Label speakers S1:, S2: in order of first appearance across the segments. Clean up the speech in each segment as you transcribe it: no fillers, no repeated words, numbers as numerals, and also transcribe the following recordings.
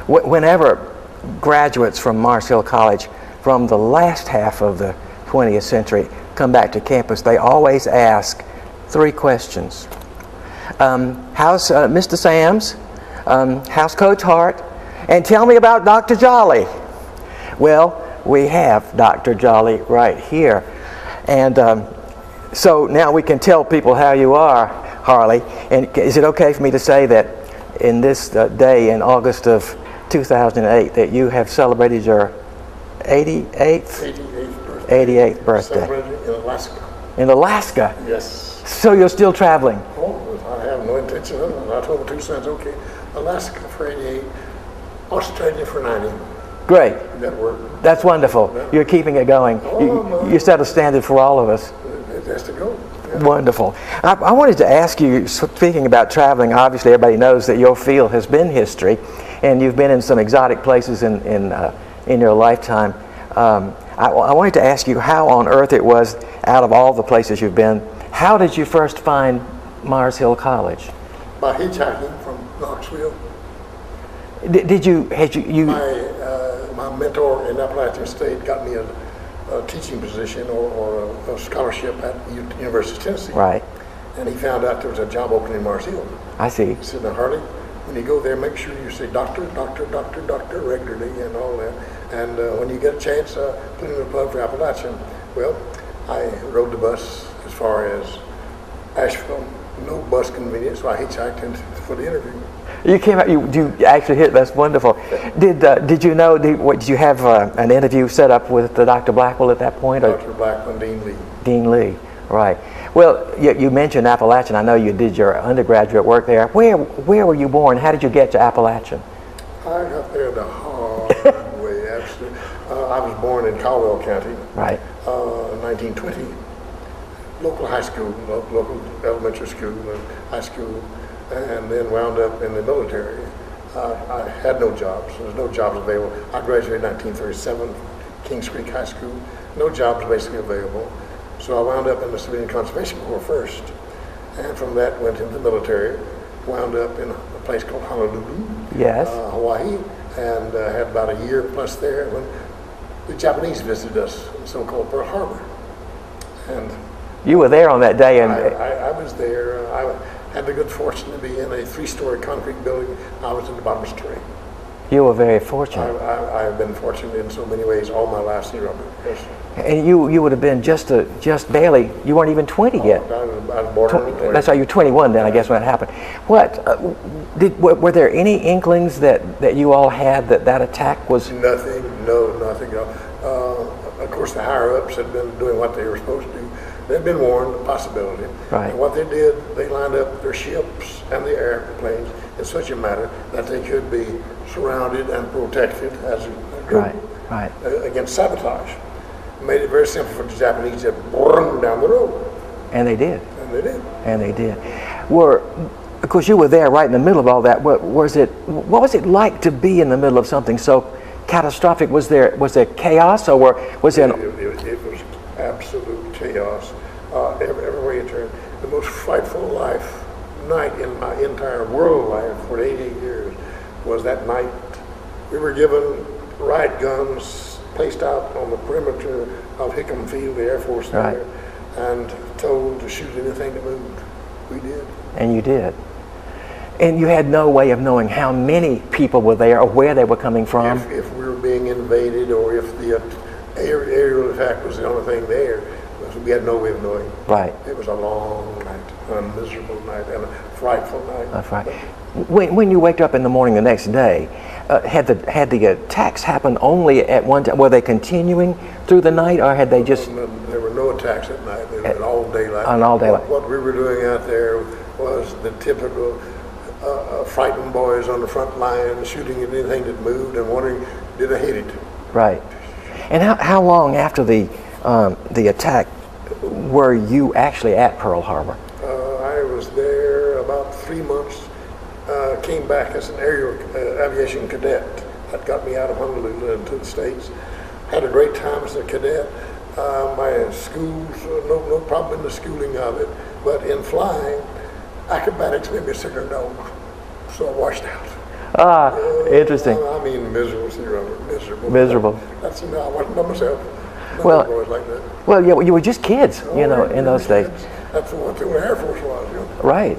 S1: Whenever graduates from Mars Hill College from the last half of the 20th century come back to campus, they always ask 3 questions. How's Mr. Sams? How's Coach Hart? And tell me about Dr. Jolley. Well, we have Dr. Jolley right here. And so now we can tell people how you are, Harley. And is it okay for me to say that in this day in August of 2008 that you have celebrated your 88th birthday?
S2: Celebrated in Alaska.
S1: In Alaska?
S2: Yes.
S1: So you're still traveling?
S2: Oh, I have no intention of it. I told the 2 sons, okay, Alaska for 88, Australia for 90.
S1: Great.
S2: That worked.
S1: That's wonderful. Yeah. You're keeping it going. You set a standard for all of us.
S2: It has to go. Yeah.
S1: Wonderful. I wanted to ask you, speaking about traveling, obviously everybody knows that your field has been history, and you've been in some exotic places in your lifetime. I wanted to ask you how on earth it was, out of all the places you've been, how did you first find Mars Hill College?
S2: By hitchhiking from Knoxville. My mentor in Appalachian State got me a teaching position or a scholarship at University of Tennessee.
S1: Right.
S2: And he found out there was a job opening in Mars Hill.
S1: I see.
S2: He said, now Harley, when you go there, make sure you say doctor, doctor, doctor, doctor regularly and all that. And when you get a chance, put in a plug for Appalachian. Well, I rode the bus as far as Asheville. No bus convenience, so I hitchhiked for the interview.
S1: You came out. You actually hit. That's wonderful. Did you know? Did you have an interview set up with Dr. Blackwell at that point?
S2: Dr. Blackwell and Dean Lee.
S1: Dean Lee, right. Well, you mentioned Appalachian. I know you did your undergraduate work there. Where were you born? How did you get to Appalachian?
S2: I got there the hard way, absolutely. I was born in Caldwell County.
S1: Right.
S2: 1920. Local high school, local elementary school and high school, and then wound up in the military. I had no jobs. There was no jobs available. I graduated in 1937, Kings Creek High School. No jobs basically available. So I wound up in the Civilian Conservation Corps first. And from that went into the military, wound up in a place called Honolulu,
S1: yes,
S2: Hawaii, and had about a year plus there when the Japanese visited us in so-called Pearl Harbor. And
S1: you were there on that day, and
S2: I was there. I had the good fortune to be in a 3-story concrete building. I was in the bottom story.
S1: You were very fortunate.
S2: I've been fortunate in so many ways all my life, Robert. Yes.
S1: And you would have been just barely. You weren't even 20 yet.
S2: I was born in 20.
S1: That's why you're 21 then, I guess, when it happened. Were there any inklings that you all had that attack was?
S2: Nothing. No, nothing. Of course, the higher ups had been doing what they were supposed to do. They'd been warned of the possibility.
S1: Right.
S2: And what they did, they lined up their ships and the airplanes in such a manner that they could be surrounded and protected as a group against sabotage. Made it very simple for the Japanese to bring down the road.
S1: And they did.
S2: And they did.
S1: And they did. Of course, you were there right in the middle of all that. What was it like to be in the middle of something so catastrophic? Was there chaos, or was there?
S2: It was absolute chaos. Every way you turn, the most frightful night in my entire world life for 88 years was that night. We were given riot guns placed out on the perimeter of Hickam Field, the Air Force there, and told to shoot anything that moved. We did. And you did.
S1: And you had no way of knowing how many people were there or where they were coming from?
S2: If we were being invaded or if the aerial attack was the only thing there, we had no way of knowing.
S1: Right.
S2: It was a long night, a miserable night, and a frightful night.
S1: That's right. When you waked up in the morning the next day, had the attacks happened only at one time? Were they continuing through the night, or had they just?
S2: No, there were no attacks at night. They were all daylight.
S1: On all daylight.
S2: What we were doing out there was the typical frightened boys on the front line, shooting at anything that moved and wondering, did I hit it?
S1: Right. And how long after the attack were you actually at Pearl Harbor?
S2: I was there about 3 months. Came back as an aerial aviation cadet. That got me out of Honolulu into the States. Had a great time as a cadet. My schools, no problem in the schooling of it, but in flying, acrobatics made me sick or no, so I washed out.
S1: Interesting.
S2: I mean, miserable, see, Robert, miserable.
S1: Miserable.
S2: That's, I wasn't by myself.
S1: Well,
S2: boys like that.
S1: Well, yeah, you were just kids, you know, in those days.
S2: That's what the Air Force was, you know.
S1: Right.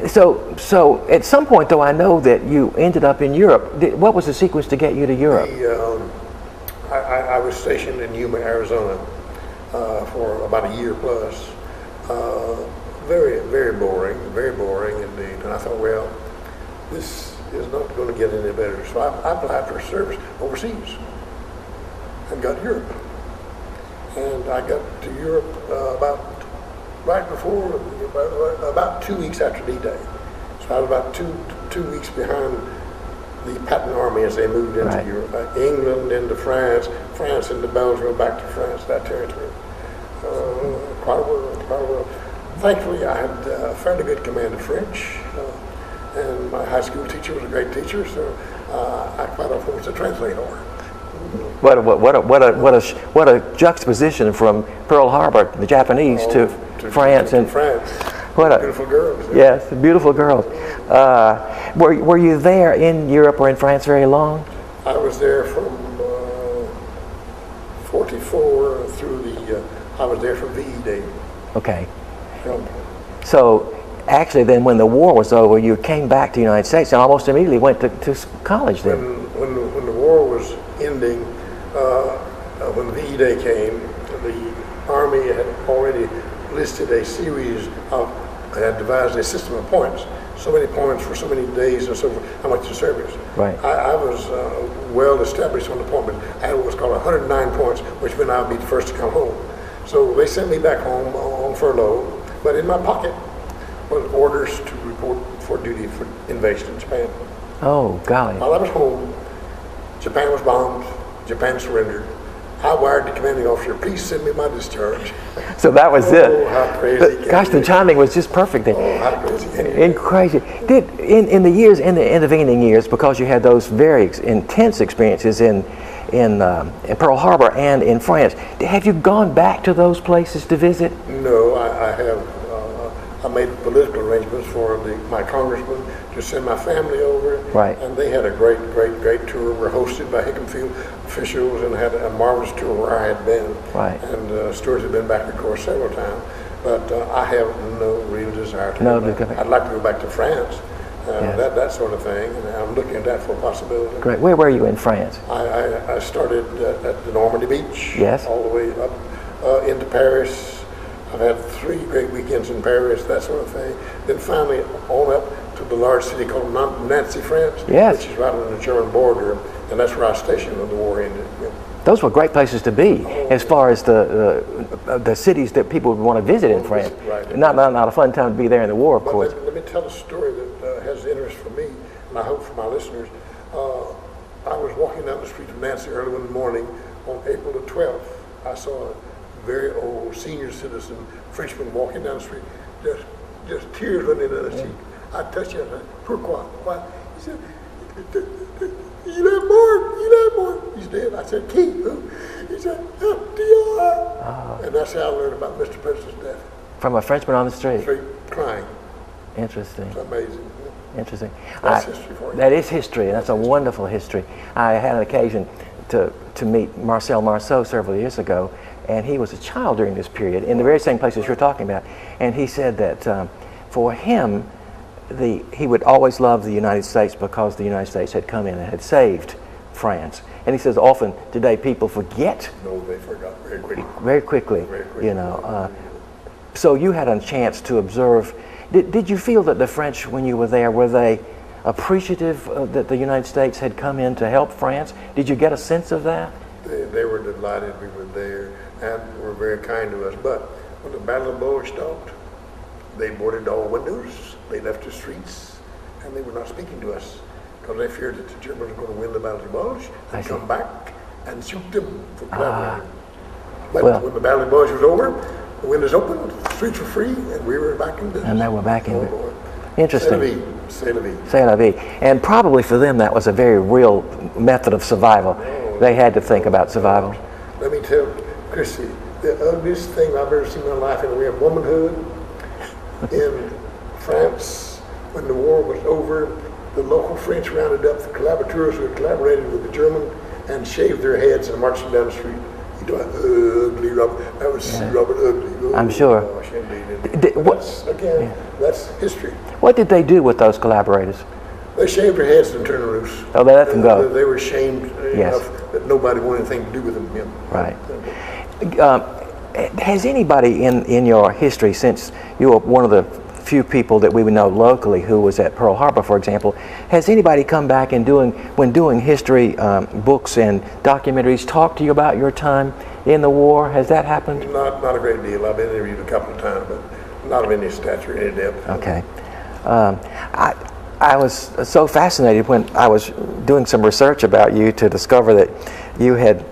S1: So at some point, though, I know that you ended up in Europe. What was the sequence to get you to Europe?
S2: I was stationed in Yuma, Arizona, for about a year plus. Very, very boring indeed. And I thought, well, this is not going to get any better. So I applied for service overseas and got Europe. And I got to Europe about 2 weeks after D-Day. So I was about two weeks behind the Patton Army as they moved into Europe. England into France, France into Belgium, back to France, that territory. Quite a world. Thankfully, I had a fairly good command of French, and my high school teacher was a great teacher, so I quite often was a translator.
S1: What a juxtaposition from Pearl Harbor, the Japanese, to France. What a
S2: beautiful girls.
S1: Yes, beautiful girls. Were you there in Europe or in France very long?
S2: I was there from 44 through I was there from VE Day.
S1: Okay. So actually then when the war was over, you came back to the United States and almost immediately went to college then.
S2: When the war was ending, when VE Day came, the Army had already listed a series of, had devised a system of points. So many points for so many days and so forth, how much you service.
S1: Right.
S2: I was well established on the point, but I had what's called 109 points, which meant I would be the first to come home. So they sent me back home on furlough, but in my pocket was orders to report for duty for invasion in Japan.
S1: Oh, golly.
S2: While I was home, Japan was bombed, Japan surrendered. I wired the commanding officer, please send me my discharge.
S1: So that was it.
S2: Oh, how crazy.
S1: Gosh, the timing was just perfect then.
S2: Oh, how crazy.
S1: Crazy. In the intervening years, because you had those very intense experiences in Pearl Harbor and in France, have you gone back to those places to visit?
S2: No, I have. I made political arrangements for my congressman to send my family over.
S1: Right.
S2: And they had a great tour. We're hosted by Hickam officials and had a marvelous tour where I had been.
S1: Right.
S2: And Stuart had been back, of course, several times. But I have no real desire to go back. I'd like to go back to France, that sort of thing. And I'm looking at that for a possibility.
S1: Great. Where were you in France?
S2: I started at the Normandy Beach.
S1: Yes.
S2: All the way up into Paris. I've had 3 great weekends in Paris, that sort of thing. Then finally on up to the large city called Nancy, France, which is right on the German border, and that's where I was stationed when the war ended. Yeah.
S1: Those were great places to be, as far as the cities that people would want to visit in France.
S2: Right.
S1: Not a fun time to be there in the war, of course.
S2: Let me tell a story that has interest for me, and I hope for my listeners. I was walking down the street of Nancy early one morning on April the 12th. I saw a very old senior citizen Frenchman walking down the street, just tears running down his cheek. I touched him and I said, "Pourquoi?" Why? He said, "Il est mort. He's dead." I said, "Qui? Who?" He said, "FDR." And that's how I learned about Mr. President's death.
S1: From a Frenchman on the street?
S2: Straight crying.
S1: Interesting.
S2: It's amazing.
S1: Interesting.
S2: That's history for you.
S1: That is history, and that's a wonderful history. I had an occasion to meet Marcel Marceau several years ago, and he was a child during this period in the very same places you're talking about. And he said that for him, he would always love the United States because the United States had come in and had saved France. And he says often today people forget.
S2: No, they forgot very quickly.
S1: Very quickly. You know. So you had a chance to observe. Did you feel that the French, when you were there, were they appreciative that the United States had come in to help France? Did you get a sense of that?
S2: They were delighted we were there and were very kind to us. But when the Battle of Bulge stopped, they boarded all windows, they left the streets, and they were not speaking to us because they feared that the Germans were going to win the Battle of Bulge and come back and shoot them for collaborating. But when the Battle of Bulge was over, the windows opened, the streets were free, and we were back in business.
S1: And they were back in business. Interesting.
S2: C'est la vie.
S1: C'est la vie. And probably for them that was a very real method of survival. They had to think about survival.
S2: Let me tell Chrissy, the ugliest thing I've ever seen in my life in the way of womanhood in France when the war was over, the local French rounded up the collaborateurs who had collaborated with the German and shaved their heads and marched them down the street. He thought, ugly Robert. That was Robert Ugly. Oh,
S1: I'm sure.
S2: Gosh, indeed. That's history.
S1: What did they do with those collaborators?
S2: They shaved their heads and turned them loose.
S1: Oh, they let them go.
S2: They were shamed enough that nobody wanted anything to do with them.
S1: Right. Has anybody in your history, since you were one of the few people that we would know locally who was at Pearl Harbor, for example, has anybody come back and when doing history books and documentaries, talk to you about your time in the war? Has that happened?
S2: Not a great deal. I've been interviewed a couple of times, but not of any stature, any depth.
S1: Okay. I was so fascinated when I was doing some research about you to discover that you had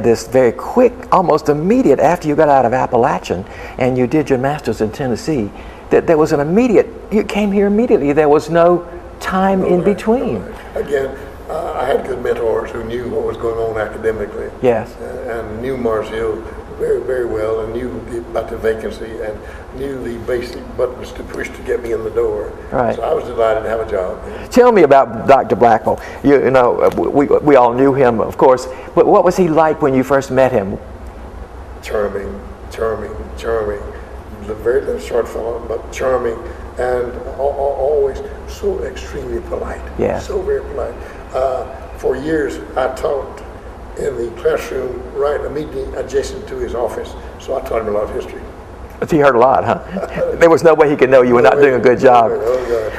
S1: this very quick, almost immediate, after you got out of Appalachian and you did your master's in Tennessee, that there was an immediate, you came here immediately. There was no time in between.
S2: Again, I had good mentors who knew what was going on academically.
S1: Yes.
S2: And knew Mars Hill very, very well, and knew about the vacancy and knew the basic buttons to push to get me in the door.
S1: Right.
S2: So I was delighted to have a job.
S1: Tell me about Dr. Blackwell. You know, we all knew him, of course, but what was he like when you first met him?
S2: Charming. The very short fellow, but charming, and always so extremely polite.
S1: Yeah.
S2: So very polite. For years, I taught in the classroom right immediately adjacent to his office, so I taught him a lot of history.
S1: He heard a lot, huh? There was no way he could know you were not doing a good job.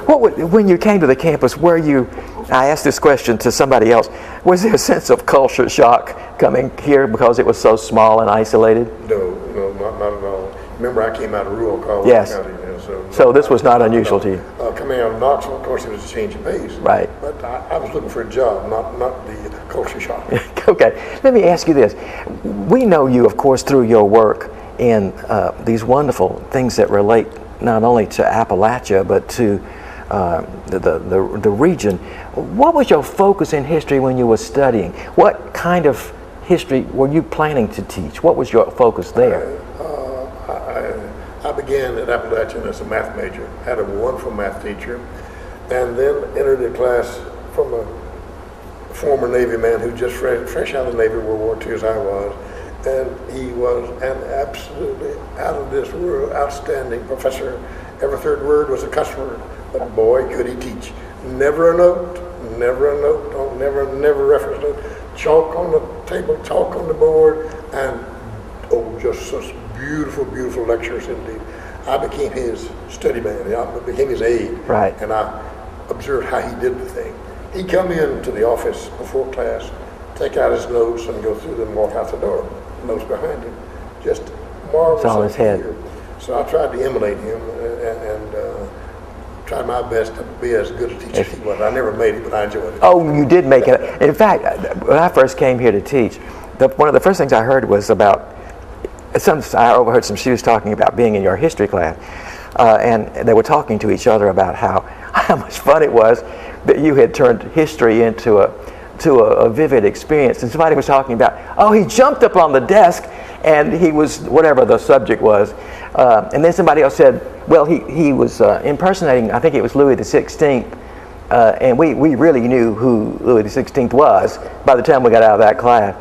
S1: When you came to the campus, I asked this question to somebody else, was there a sense of culture shock coming here because it was so small and isolated?
S2: No, not at all. Remember, I came out of rural Colorado County.
S1: So this was not unusual to you?
S2: Coming out of Knoxville, of course, it was a change of pace.
S1: Right.
S2: But I was looking for a job, not the culture shock.
S1: Okay, let me ask you this. We know you, of course, through your work in these wonderful things that relate not only to Appalachia, but to the region. What was your focus in history when you were studying? What kind of history were you planning to teach? What was your focus there?
S2: I began at Appalachian as a math major, had a wonderful math teacher, and then entered a class from a former Navy man who just fresh out of the Navy, World War II as I was, and he was an absolutely out of this world outstanding professor. Every third word was a cuss word, but boy could he teach. Never a note, never reference note, chalk on the table, chalk on the board, and just such beautiful lectures indeed. I became his study man. I became his aide.
S1: Right.
S2: And I observed how he did the thing. He'd come into the office before class, take out his notes and go through them and walk out the door. Notes behind him. Just marvelous.
S1: It's on his head.
S2: So I tried to emulate him and tried my best to be as good a teacher as he was. I never made it, but I enjoyed it.
S1: Oh, you did make it. In fact, when I first came here to teach, one of the first things I heard was about I overheard some students talking about being in your history class, and they were talking to each other about how much fun it was that you had turned history into a vivid experience. And somebody was talking about, oh, he jumped up on the desk and he was, whatever the subject was, and then somebody else said, well, he was impersonating, I think it was Louis XVI, and we really knew who Louis XVI was by the time we got out of that class.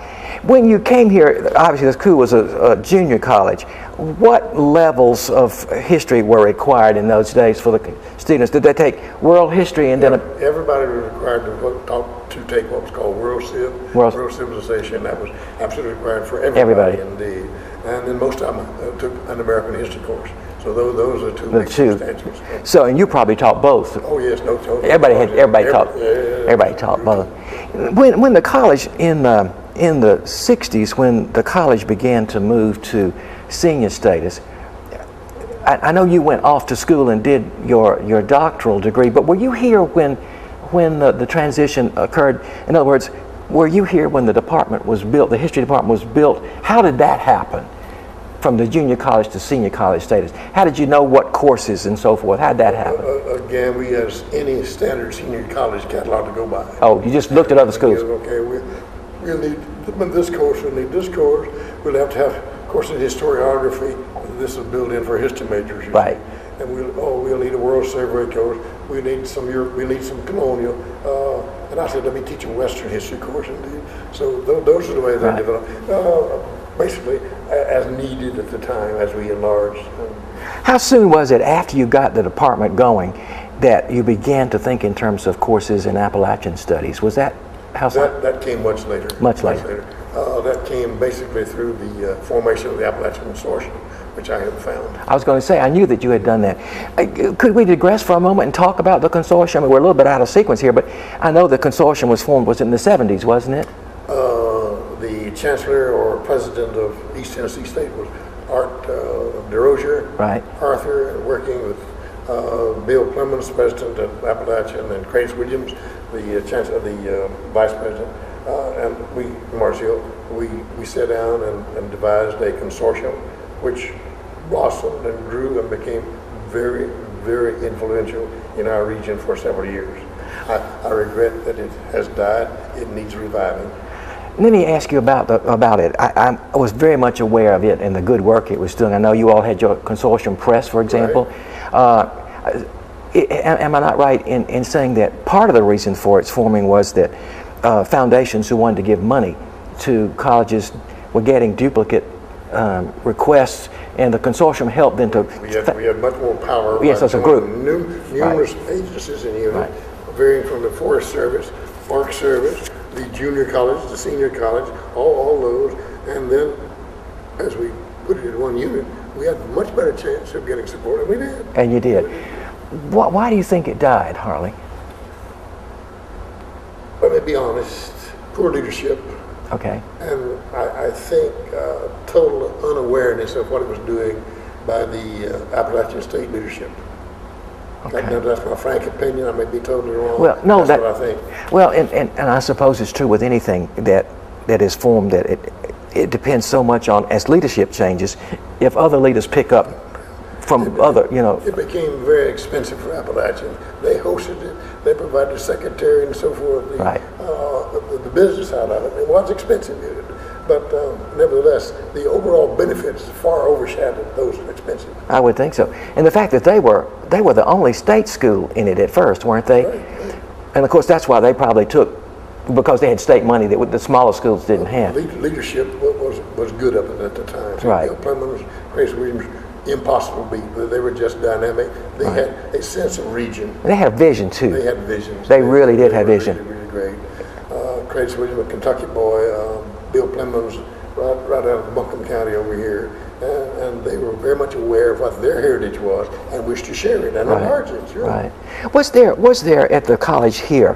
S1: When you came here, obviously the school was a junior college. What levels of history were required in those days for the students? Did they take world history and then?
S2: Everybody was required to take what was called World Civilization. That was absolutely required for everybody. Indeed. And then most of them took an American history course. So those are two substantials.
S1: So, and you probably taught both.
S2: Oh yes, no.
S1: Everybody taught both. When the college in the 60s, when the college began to move to senior status, I know you went off to school and did your doctoral degree, but were you here when the transition occurred? In other words, were you here when the department was built, the history department was built? How did that happen? From the junior college to senior college status. How did you know what courses and so forth? How did that happen?
S2: Again, we had any standard senior college catalog to go by.
S1: Oh, you just looked at other schools.
S2: Okay, we'll need this course, we'll need this course. We'll have to have a course in historiography. This is built in for history majors.
S1: Right.
S2: And we'll need a world survey course. we need some colonial. And I said, let me teach a Western history course. And so those are the ways I developed. Basically, as needed at the time, as we enlarged.
S1: How soon was it after you got the department going that you began to think in terms of courses in Appalachian studies? Was that how soon?
S2: That came much later.
S1: Much later.
S2: That came basically through the formation of the Appalachian Consortium, which I had found.
S1: I was going to say, I knew that you had done that. Could we digress for a moment and talk about the consortium? I mean, we're a little bit out of sequence here, but I know the consortium was formed, was in the 70s, wasn't it?
S2: The chancellor or president of East Tennessee State was Art DeRozier.
S1: Right.
S2: Arthur, working with Bill Clemens, president of Appalachian, and Craig Williams, the chancellor, the vice president. And we, Marshall, we sat down and devised a consortium which blossomed and grew and became very, very influential in our region for several years. I regret that it has died. It needs reviving.
S1: Let me ask you about it. I was very much aware of it and the good work it was doing. I know you all had your consortium press, for example. Right. Am I not right in saying that part of the reason for its forming was that foundations who wanted to give money to colleges were getting duplicate requests, and the consortium helped them to...
S2: We had much more power.
S1: Yes, as a group.
S2: Numerous agencies in unit, varying from the Forest Service, Park Service, the junior college, the senior college, all those, and then as we put it in one unit, we had a much better chance of getting support, and we did.
S1: And you did. Why do you think it died, Harley?
S2: Let me be honest, poor leadership.
S1: Okay.
S2: And I think total unawareness of what it was doing by the Appalachian State leadership. Okay. That's my frank opinion. I may be totally wrong.
S1: Well, no,
S2: that's what I think.
S1: Well, and I suppose it's true with anything that is formed, that it depends so much on, as leadership changes, if other leaders pick up from other, you know.
S2: It became very expensive for Appalachian. They hosted it. They provided a secretary and so forth. The business side of it. It was expensive, but nevertheless, the overall benefits far overshadowed those expenses.
S1: I would think so. And the fact that they were the only state school in it at first, weren't they?
S2: Right.
S1: And of course, that's why they probably took, because they had state money that the smaller schools didn't have.
S2: Leadership was good of it at the time. So
S1: right.
S2: Bill Clemens, Craig Williams, impossible to beat. They were just dynamic. They had a sense of region.
S1: And they had vision too.
S2: They had visions.
S1: They really did have vision.
S2: Really great. Craig Williams, a Kentucky boy. Bill Clemens, right out of Buncombe County over here, and they were very much aware of what their heritage was and wished to share it and enlarge it. Sure.
S1: Right. Was there at the college here?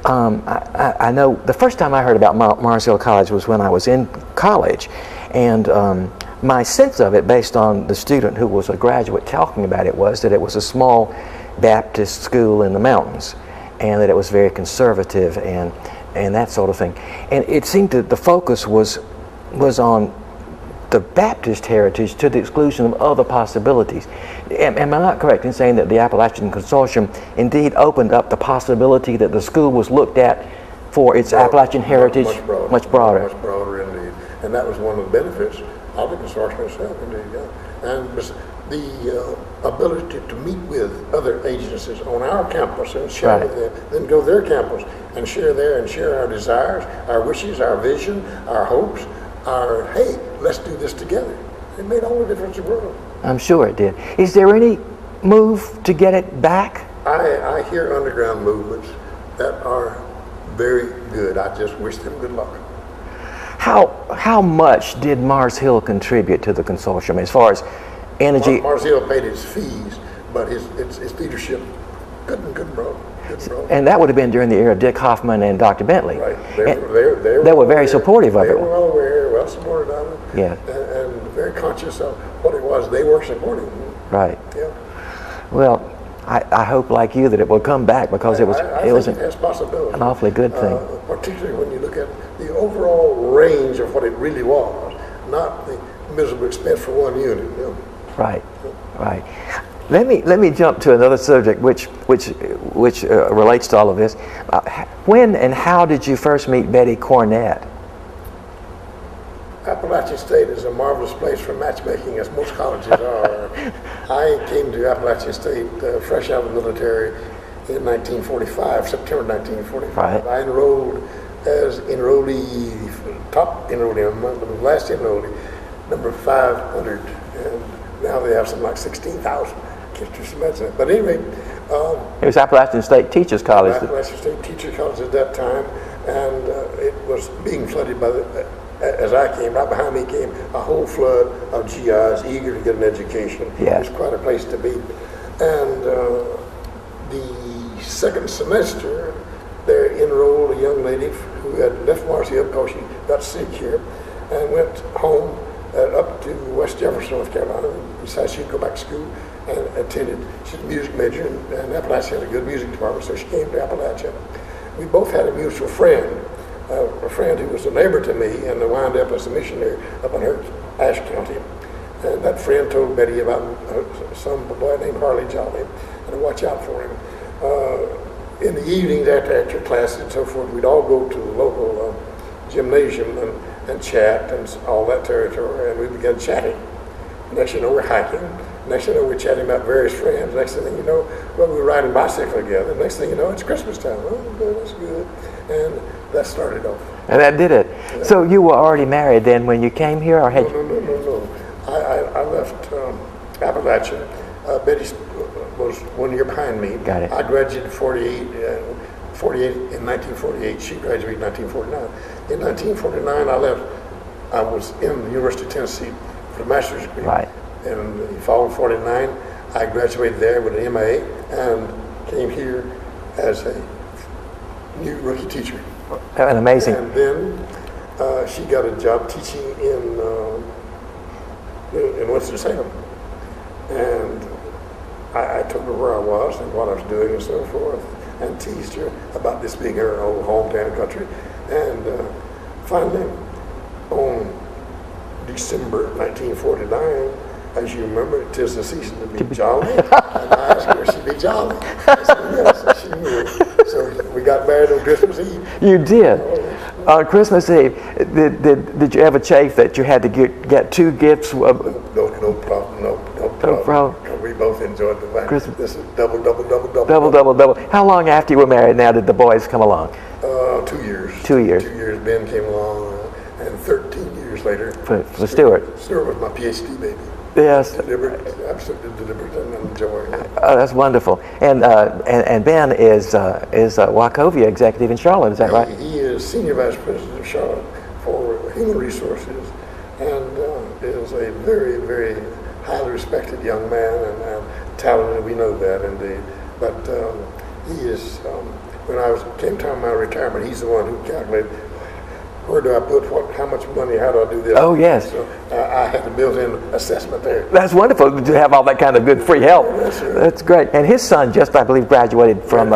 S1: I know the first time I heard about Mars Hill College was when I was in college, and my sense of it, based on the student who was a graduate talking about it, was that it was a small Baptist school in the mountains, and that it was very conservative and that sort of thing. And it seemed that the focus was on the Baptist heritage to the exclusion of other possibilities. Am I not correct in saying that the Appalachian Consortium indeed opened up the possibility that the school was looked at for its Appalachian heritage? Much broader.
S2: Much broader indeed. And that was one of the benefits of the consortium itself, indeed, yeah. And the ability to meet with other agencies on our campus and share with them, then go to their campus and share there and share our desires, our wishes, our vision, our hopes, our, hey, let's do this together. It made all the difference in the world.
S1: I'm sure it did. Is there any move to get it back?
S2: I hear underground movements that are very good. I just wish them good luck.
S1: How much did Mars Hill contribute to the consortium as far as energy?
S2: Mars Hill paid his fees, but his leadership couldn't grow.
S1: And that would have been during the era of Dick Hoffman and Dr. Bentley.
S2: Right.
S1: They were very supportive of it.
S2: They were well aware, well supported of it,
S1: yeah.
S2: and very conscious of what it was they were supporting.
S1: Right.
S2: Yeah.
S1: Well, I hope, like you, that it will come back, because it was
S2: it has possibility.
S1: An awfully good thing.
S2: Particularly when you look at the overall range of what it really was, not the miserable expense for one unit. You know.
S1: Right. Right. Let me jump to another subject which relates to all of this. When and how did you first meet Betty Cornett?
S2: Appalachian State is a marvelous place for matchmaking, as most colleges are. I came to Appalachian State fresh out of the military in 1945, September 1945.
S1: Right.
S2: I enrolled as enrollee, top enrollee, the last enrollee, number 500, and now they have something like 16,000. Can't just imagine that. But anyway,
S1: it was Appalachian State Teachers College.
S2: Appalachian State Teachers College at that time, and it was being flooded by the. As I came, right behind me came a whole flood of GIs eager to get an education.
S1: Yeah.
S2: It was quite a place to be. And the second semester, there enrolled a young lady who had left Marcy up because she got sick here and went home up to West Jefferson, North Carolina, and decided she'd go back to school and attended. She's a music major, and Appalachia had a good music department, so she came to Appalachia. We both had a mutual friend. A friend who was a neighbor to me and wound up as a missionary up in Ashe County. And that friend told Betty about some boy named Harley Jolley, and to watch out for him. In the evenings after class and so forth, we'd all go to the local gymnasium and chat and all that territory, and we began chatting. Next thing you know, we're hiking. Next thing you know, we're chatting about various friends. Next thing you know, well, we're riding bicycle together. Next thing you know, it's Christmas time. Oh, good, that's good. And that started off.
S1: And that did it. Yeah. So you were already married then when you came here, or had
S2: No. I left Appalachia. Betty was 1 year behind me.
S1: Got it.
S2: I graduated in 1948. She graduated in 1949. In 1949, I left. I was in the University of Tennessee for a master's degree.
S1: Right.
S2: And in the fall of 49, I graduated there with an MA and came here as a new rookie teacher.
S1: And amazing.
S2: And then she got a job teaching in Winston-Salem. And I told her where I was and what I was doing and so forth, and teased her about this being her old hometown country. And finally, on December 1949, as you remember, 'tis the season to be jolly. And I asked her if she'd be jolly. I said, yes, she knew. So we got married on Christmas Eve.
S1: You did? On Christmas Eve. Did you ever chafe that you had to get two gifts?
S2: No problem. No problem. We both enjoyed the fact
S1: Christmas.
S2: This is double.
S1: Double. How long after you were married now did the boys come along?
S2: 2 years.
S1: 2 years.
S2: 2 years. Ben came along, and 13 years later.
S1: For Stuart.
S2: Stuart was my PhD baby.
S1: Yes.
S2: Absolutely deliberate and enjoying it.
S1: Oh, that's wonderful. And Ben is Wachovia executive in Charlotte. Is that right?
S2: He is senior vice president of Charlotte for human resources, and is a very, very highly respected young man and talented. We know that indeed. But he is. When came time of my retirement, he's the one who calculated. Where do I put what? How much money? How do I do this?
S1: Oh, yes.
S2: So I had a built-in assessment there.
S1: That's wonderful to have all that kind of good free help.
S2: Yes, sir.
S1: That's great. And his son just, I believe, graduated from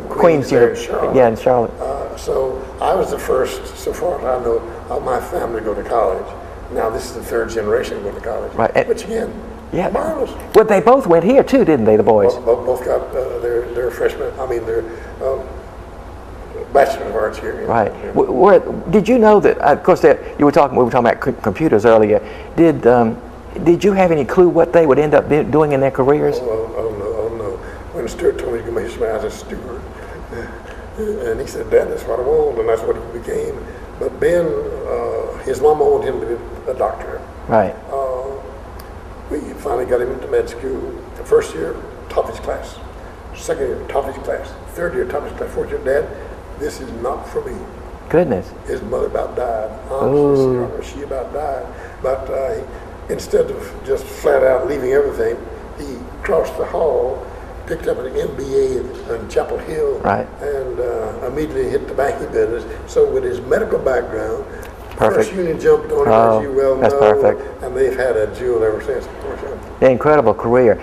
S1: Queens University. Yeah, in Charlotte.
S2: So I was the first, so far as I know, of my family to go to college. Now this is the third generation to go to college.
S1: Right.
S2: Which again,
S1: yeah,
S2: marvelous.
S1: Well, they both went here too, didn't they, the boys?
S2: Both got their freshmen. I mean, their Bachelor of Arts here.
S1: Right. Yeah. Did you know that? Of course, we were talking about computers earlier. Did you have any clue what they would end up doing in their careers?
S2: Oh no. When Stuart told me to give me his man, I said, Stuart, and he said, Dad, that's what I want, and that's what he became. But Ben, his mama wanted him to be a doctor.
S1: Right.
S2: We finally got him into med school. The first year, top his class. Second year, top his class. Third year, top his class. Fourth year, Dad, this is not for me.
S1: Goodness.
S2: His mother about died. Honestly, she about died. But instead of just flat out leaving everything, he crossed the hall, picked up an MBA in Chapel Hill,
S1: right,
S2: and immediately hit the banking business. So with his medical background,
S1: perfect.
S2: First Union jumped on him, as you well know.
S1: That's perfect.
S2: And they've had a jewel ever since.
S1: Incredible career.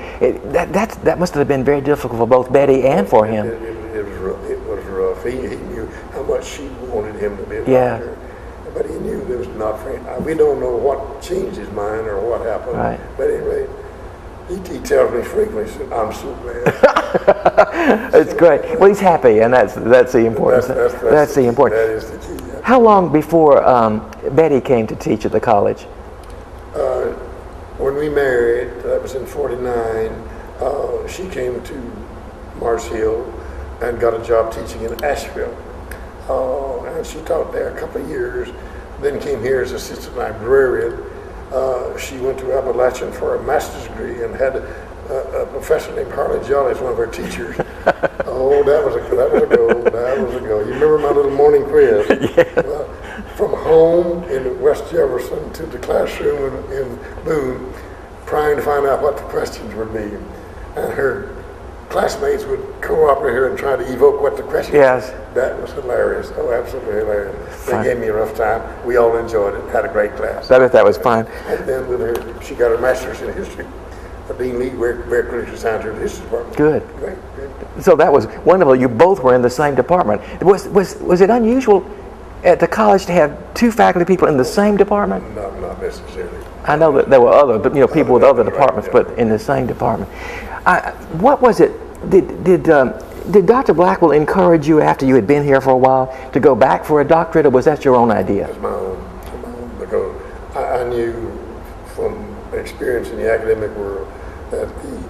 S1: That must have been very difficult for both Betty and for him.
S2: It was rough. He knew how much she wanted him to be a doctor. But he knew it was not for him. We don't know what changed his mind or what happened.
S1: Right.
S2: But anyway, he tells me frequently, I'm so glad.
S1: It's great. Well, he's happy, and that's the important thing. That's the important.
S2: That is the key.
S1: How long before Betty came to teach at the college?
S2: When we married, that was in '49, she came to Mars Hill and got a job teaching in Asheville. And she taught there a couple of years, then came here as assistant librarian. She went to Appalachian for a master's degree and had a professor named HarleyJolley as one of her teachers. Oh, that was a go. You remember my little morning quiz?
S1: Yes.
S2: From home in West Jefferson to the classroom in Boone, trying to find out what the questions would be. And her classmates would cooperate her and try to evoke what the questions
S1: Yes.
S2: were. That was hilarious. Oh, absolutely hilarious. They gave me a rough time. We all enjoyed it. Had a great class.
S1: I bet that was fun.
S2: And then with her, she got her master's in history. Dean Lee very quickly assigned her to the history department.
S1: Good.
S2: Great.
S1: So that was wonderful. You both were in the same department. Was it unusual at the college to have two faculty people in the same department?
S2: Not necessarily.
S1: I know that there were other, people with other departments, but in the same department. What was it? Did Dr. Blackwell encourage you after you had been here for a while to go back for a doctorate, or was that your own idea?
S2: It was my own, because I knew from experience in the academic world that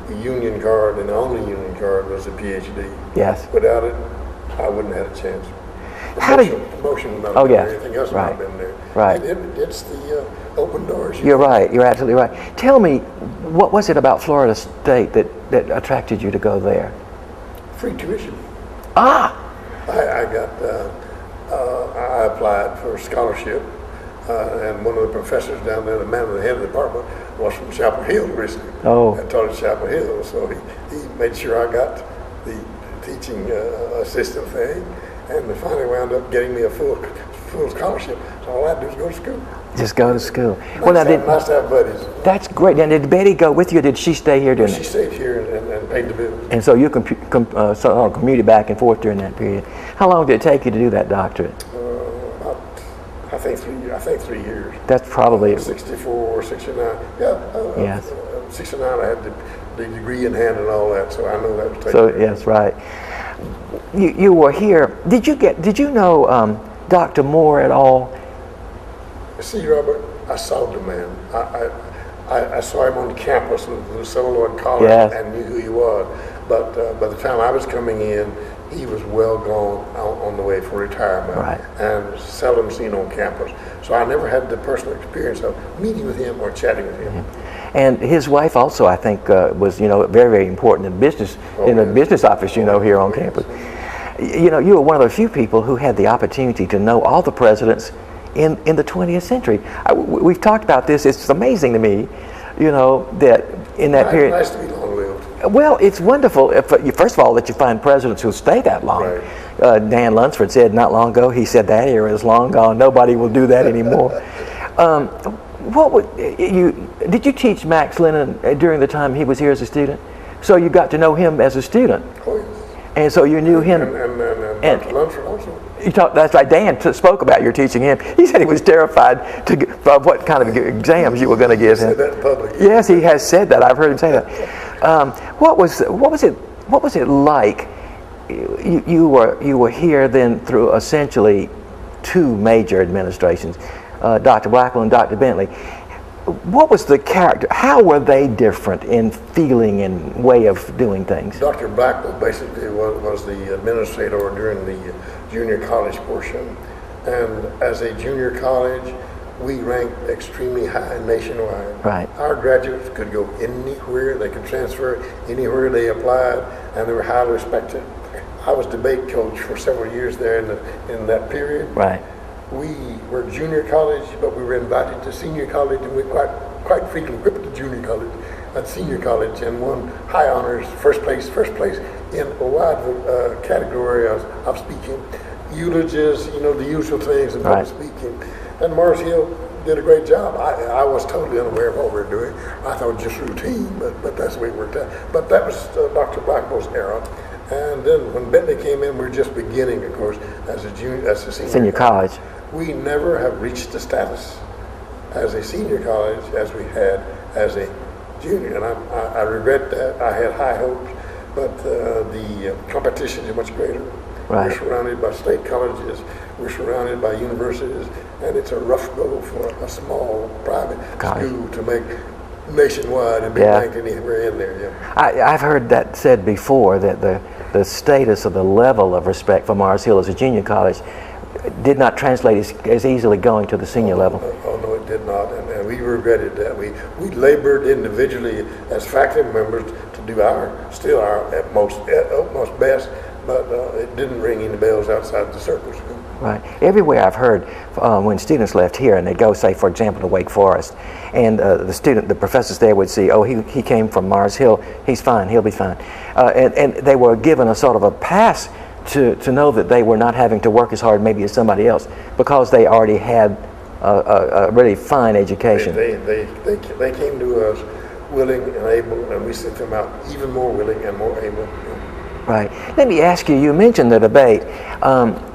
S2: the union card and the only union card was a PhD.
S1: Yes.
S2: Without it, I wouldn't have had a chance. Promotion would not have been there. Anything else would not have been there.
S1: Right.
S2: And it's the open doors.
S1: You're right. You're absolutely right. Tell me, what was it about Florida State that attracted you to go there?
S2: Free tuition.
S1: Ah!
S2: I applied for a scholarship, and one of the professors down there, the head of the department, was from Chapel Hill originally.
S1: Oh.
S2: I taught at Chapel Hill, so he made sure I got the teaching assistant thing, and they finally wound up getting me a full scholarship. So all I had to do was go to school.
S1: Just go to school.
S2: Nice to have buddies.
S1: That's great. And did Betty go with you, or did she stay here during
S2: She stayed here and paid the bills.
S1: And so you commuted back and forth during that period. How long did it take you to do that doctorate?
S2: I think 3 years.
S1: That's probably
S2: 64, 69. Yeah.
S1: Yes.
S2: 69. I had the degree in hand and all that, so I know that was taken.
S1: So yes, right. You were here. Did you know Dr. Moore at all?
S2: See, Robert, I saw the man. I saw him on campus with the Celluloid College and knew who he was. But by the time I was coming in, he was well gone on the way for retirement, and seldom seen on campus. So I never had the personal experience of meeting with him or chatting with him.
S1: And his wife also, I think, was very, very important in business, the business office, here on campus. You were one of the few people who had the opportunity to know all the presidents in the 20th century. We've talked about this. It's amazing to me, that in that period.
S2: Nice to be long-lived.
S1: Well, it's wonderful, first of all, that you find presidents who stay that long.
S2: Right.
S1: Dan Lunsford said not long ago, he said that era is long gone. Nobody will do that anymore. Did you teach Max Lennon during the time he was here as a student? So you got to know him as a student.
S2: Oh, yes.
S1: And so you knew him.
S2: And Dr. Lunsford also.
S1: That's right. Dan spoke about your teaching him. He said he was terrified of what kind of exams you were going to give him.
S2: He said that in public.
S1: Yes, he has said that. I've heard him say that. What was it like? You were here then through essentially two major administrations, Dr. Blackwell and Dr. Bentley. What was the character? How were they different in feeling and way of doing things?
S2: Dr. Blackwell basically was the administrator during the junior college portion. And as a junior college, we ranked extremely high nationwide.
S1: Right.
S2: Our graduates could go anywhere, they could transfer anywhere they applied, and they were highly respected. I was debate coach for several years there in that period.
S1: Right.
S2: We were junior college, but we were invited to senior college, and we quite frequently ripped to junior college and senior college and won high honors, first place in a wide category of speaking, eulogies, the usual things in public speaking. And Mars Hill did a great job. I was totally unaware of what we were doing. I thought it was just routine, but that's the way it worked out. But that was Dr. Blackwell's era. And then when Bentley came in, we were just beginning, of course, as a senior college. We never have reached the status as a senior college as we had as a junior. And I regret that. I had high hopes, but the competition is much greater. Right. We're surrounded by state colleges We're surrounded by universities, and it's a rough go for a small private school to make nationwide and be ranked anywhere in there. Yeah.
S1: I've heard that said before, that the status or the level of respect for Mars Hill as a junior college did not translate as easily going to the senior level.
S2: Oh no, it did not, and we regretted that. We labored individually as faculty members to do our utmost best, but it didn't ring any bells outside the circles.
S1: Right. Everywhere I've heard when students left here and they'd go, say, for example, to Wake Forest, and the professors there would see, oh, he came from Mars Hill, he's fine, he'll be fine. And they were given a sort of a pass to know that they were not having to work as hard maybe as somebody else because they already had a really fine education.
S2: They came to us willing and able, and we sent them out even more willing and more able.
S1: Right. Let me ask you, you mentioned the debate.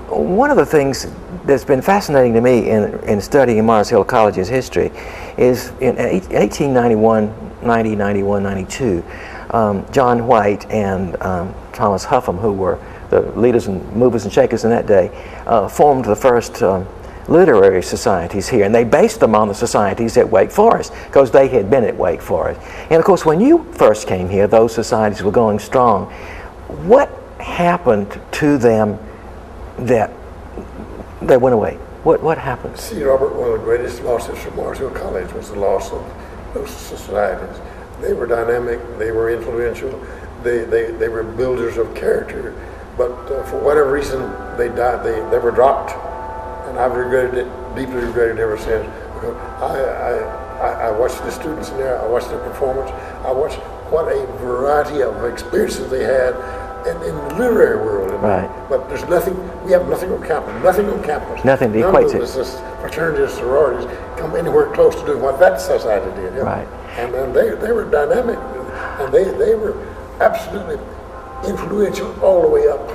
S1: One of the things that's been fascinating to me in studying Mars Hill College's history is in 1891, 90, 91, 92, John White and Thomas Huffam, who were the leaders and movers and shakers in that day, formed the first literary societies here, and they based them on the societies at Wake Forest because they had been at Wake Forest. And of course, when you first came here, those societies were going strong. What happened to them that they went away? What happened?
S2: See, Robert, one of the greatest losses from Mars Hill College was the loss of those societies. They were dynamic, they were influential, they were builders of character, but for whatever reason they died, they were dropped, and I've regretted it, deeply regretted it ever since. Because I watched the students in there, I watched their performance, I watched what a variety of experiences they had in the literary world.
S1: Right.
S2: But there's nothing, we have nothing on campus,
S1: Nothing to equate to.
S2: None of the fraternities, sororities come anywhere close to doing what that society did. Yeah?
S1: Right.
S2: And they were dynamic, and they were absolutely influential all the way up.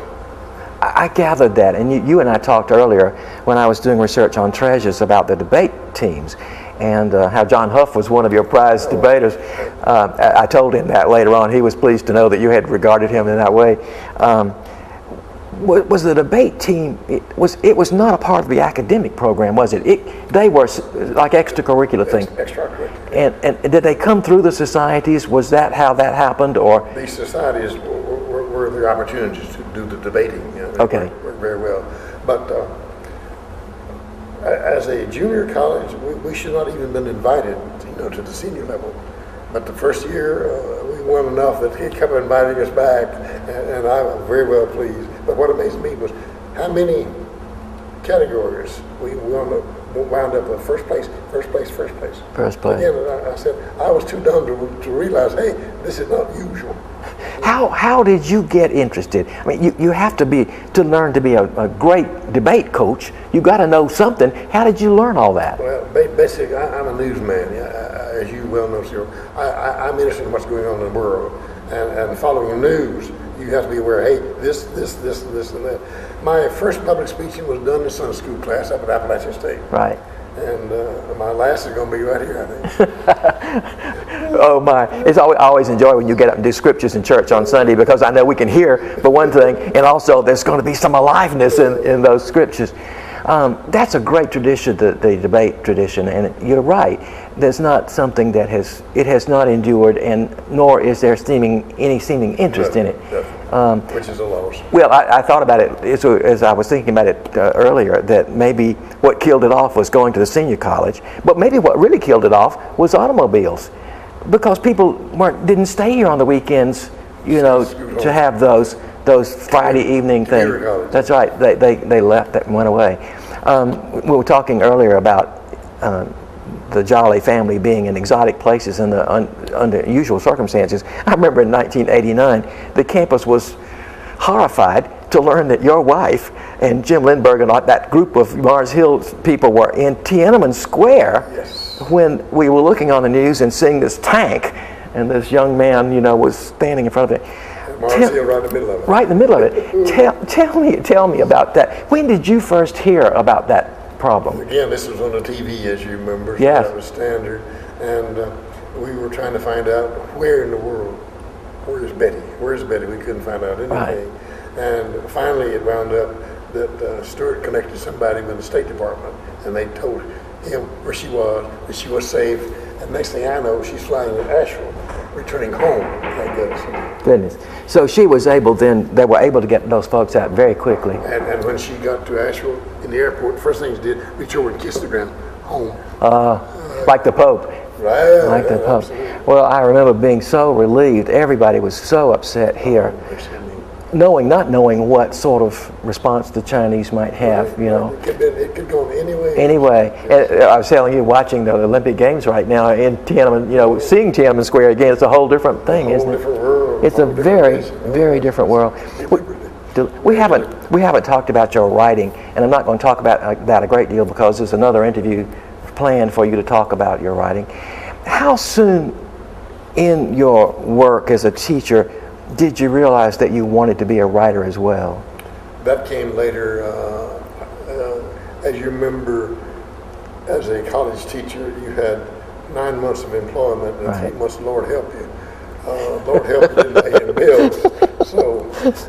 S1: I gathered that, and you and I talked earlier when I was doing research on treasures about the debate teams, and how John Huff was one of your prize debaters. I told him that later on. He was pleased to know that you had regarded him in that way. Was the debate team, it was not a part of the academic program, was it? They were like extracurricular things.
S2: Extracurricular.
S1: And did they come through the societies? Was that how that happened, or?
S2: These societies were the opportunities to do the debating. You know,
S1: okay.
S2: Worked very well. But as a junior college, we should not even been invited, to the senior level. But the first year, we won enough that he kept inviting us back, and I was very well pleased. But what amazed me was how many categories we wound up with first place. Again, I said, I was too dumb to realize, hey, this is not usual.
S1: How did you get interested? I mean, you have to learn to be a great debate coach. You got to know something. How did you learn all that?
S2: Well, basically, I'm a newsman, as you well know, sir. I'm interested in what's going on in the world, and following the news, you have to be aware. Hey, this, and that. My first public speeching was done in Sunday school class up at Appalachian State.
S1: Right.
S2: And my last is going to be right here, I think.
S1: Oh my! I always enjoy when you get up and do scriptures in church on Sunday, because I know we can hear for one thing, and also there's going to be some aliveness in those scriptures. That's a great tradition, the debate tradition, and you're right. There's not something that has not endured, and nor is there any seeming interest in it.
S2: Which is a loss.
S1: Well, I thought about it as I was thinking about it earlier, that maybe what killed it off was going to the senior college, but maybe what really killed it off was automobiles, because people didn't stay here on the weekends, to have those Friday evening things. That's right. They left. That went away. We were talking earlier about the Jolley family being in exotic places under unusual circumstances. I remember in 1989, the campus was horrified to learn that your wife and Jim Lindbergh and that group of Mars Hill people were in Tiananmen Square.
S2: Yes.
S1: When we were looking on the news and seeing this tank, and this young man, was standing in front of it.
S2: Mars Hill right in the middle of it.
S1: Right in the middle of it. Tell me about that. When did you first hear about that problem?
S2: Again, this was on the TV, as you remember.
S1: Yes.
S2: So that was standard. And we were trying to find out where in the world, where's Betty? We couldn't find out anything.
S1: Right.
S2: And finally it wound up that Stewart connected somebody with the State Department, and they told him where she was, that she was safe. And next thing I know, she's flying to Asheville, returning home. Thank goodness.
S1: Goodness. So she was able then, they were able to get those folks out very quickly.
S2: And when she got to Asheville in the airport, the first thing she did, reach over and kiss the ground, home.
S1: Like the Pope.
S2: Right.
S1: Like the Pope.
S2: Absolutely.
S1: Well, I remember being so relieved. Everybody was so upset here, not knowing what sort of response the Chinese might have, you know.
S2: It could go any way.
S1: Anyway, I was telling you, watching the Olympic Games right now in Tiananmen, you know, seeing Tiananmen Square again, it's a whole different thing, isn't it?
S2: Different world.
S1: It's a very, very different world. We haven't talked about your writing, and I'm not going to talk about that a great deal because there's another interview planned for you to talk about your writing. How soon in your work as a teacher did you realize that you wanted to be a writer as well?
S2: That came later. As you remember, as a college teacher, you had 9 months of employment and
S1: Right.
S2: 3 months, Lord help you. Lord help you didn't pay your bills. So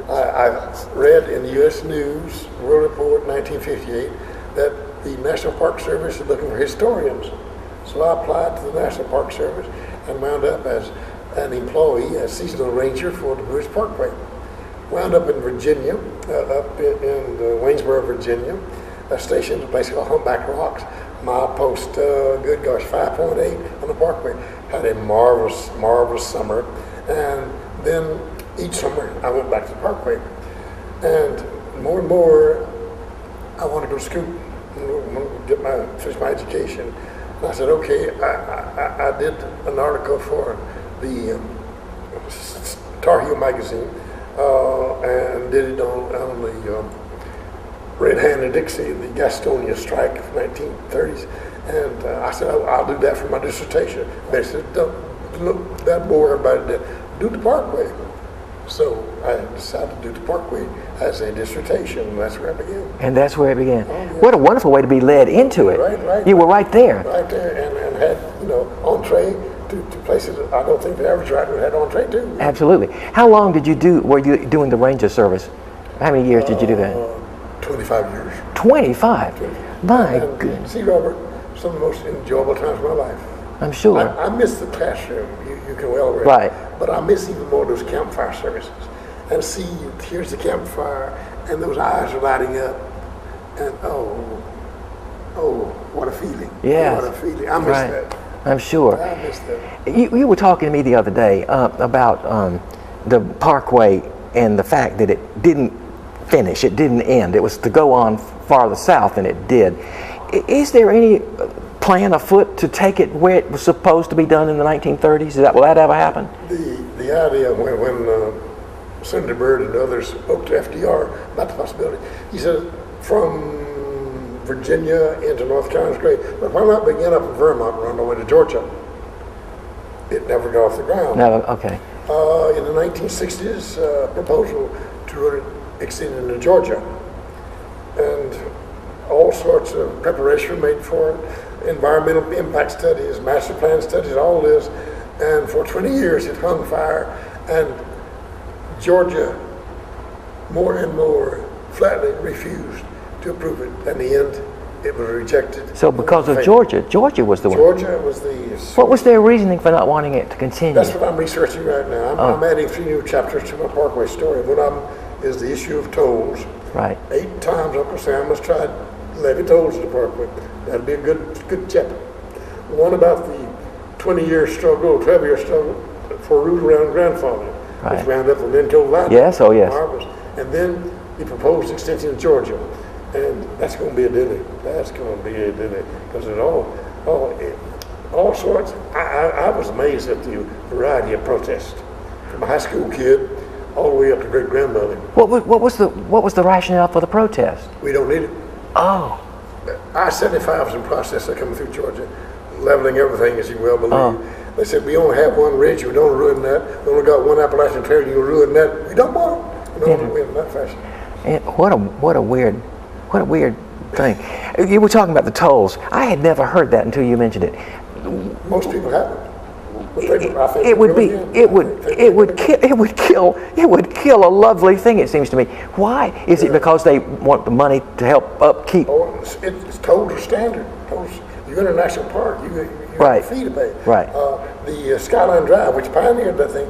S2: I read in the U.S. News, World Report 1958, that the National Park Service is looking for historians. So I applied to the National Park Service and wound up as an employee, as seasonal ranger for the British Parkway. Wound up in Virginia, up in Waynesboro, Virginia, a station, a place called Humpback Rocks, milepost, good gosh, 5.8 on the Parkway. Had a marvelous, marvelous summer. And then each summer I went back to the Parkway. And more, I wanted to go to school, finish my education. And I said, okay, I did an article for the Tar Heel magazine and did it on the Red Hand and Dixie, the Gastonia strike of the 1930s. And I said, I'll do that for my dissertation. They said, don't look that bore everybody to do the Parkway. So I decided to do the Parkway as a dissertation, and that's where I began.
S1: And that's where it began.
S2: Oh, yeah.
S1: What a wonderful way to be led into it.
S2: Right.
S1: You were right there.
S2: Right there, and had, entree to places I don't think the average writer had entree to.
S1: Absolutely. How long were you doing the ranger service? How many years did you do that?
S2: 25 years.
S1: 25? My
S2: And
S1: goodness.
S2: see, Robert, some of the most enjoyable times of my life.
S1: I'm sure.
S2: I miss the classroom, you can well read.
S1: Right.
S2: But I miss even more those campfire services. And see, here's the campfire, and those eyes are lighting up, and oh, what a feeling.
S1: Yes.
S2: What a feeling. I miss
S1: Right.
S2: that.
S1: I'm sure.
S2: I miss that.
S1: You were talking to me the other day about the Parkway and the fact that it didn't finish, it didn't end. It was to go on farther south than it did. Is there any plan afoot to take it where it was supposed to be done in the 1930s? Will that ever happen?
S2: The idea when Senator Byrd and others spoke to FDR about the possibility, he said, from Virginia into North Carolina is great, but why not begin up in Vermont and run all the way to Georgia? It never got off the ground.
S1: No, okay.
S2: In the 1960s, proposal to run it extended into Georgia, and all sorts of preparation were made for it, environmental impact studies, master plan studies, all this, and for 20 years it hung fire, and Georgia more and more flatly refused to approve it. In the end, it was rejected.
S1: So because of Georgia was the one.
S2: Georgia was the...
S1: What was their reasoning for not wanting it to continue?
S2: That's what I'm researching right now. I'm adding 3 new chapters to my Parkway story. One of them is the issue of tolls.
S1: Right.
S2: 8 times Uncle Sam has tried to levy tolls at the Parkway. That'd be a good chapter. One about the 20-year struggle, 12-year struggle for route around grandfather,
S1: Right.
S2: which wound up in Lincoln Valley.
S1: Yes, oh yes.
S2: Marvelous. And then the proposed extension of Georgia. And that's going to be a dilly. That's going to be a dilly. Because it all sorts. I was amazed at the variety of protests. From a high school kid all the way up to great grandmother.
S1: What was the rationale for the protest?
S2: We don't need it.
S1: Oh,
S2: I-75 is in process of coming through Georgia, leveling everything, as you well believe. They said, we only have one ridge, we don't ruin that. We only got one Appalachian Trail, you ruin that. We don't want it. We don't want to win in that fashion.
S1: and what a weird thing. You were talking about the tolls. I had never heard that until you mentioned it.
S2: Most people haven't.
S1: it would kill a lovely thing, it seems to me. Why? Is it because they want the money to help upkeep?
S2: Oh, it's tolls are standard. You're in a national park, you
S1: Right.
S2: have a fee to pay.
S1: Right.
S2: The Skyline Drive, which pioneered that thing,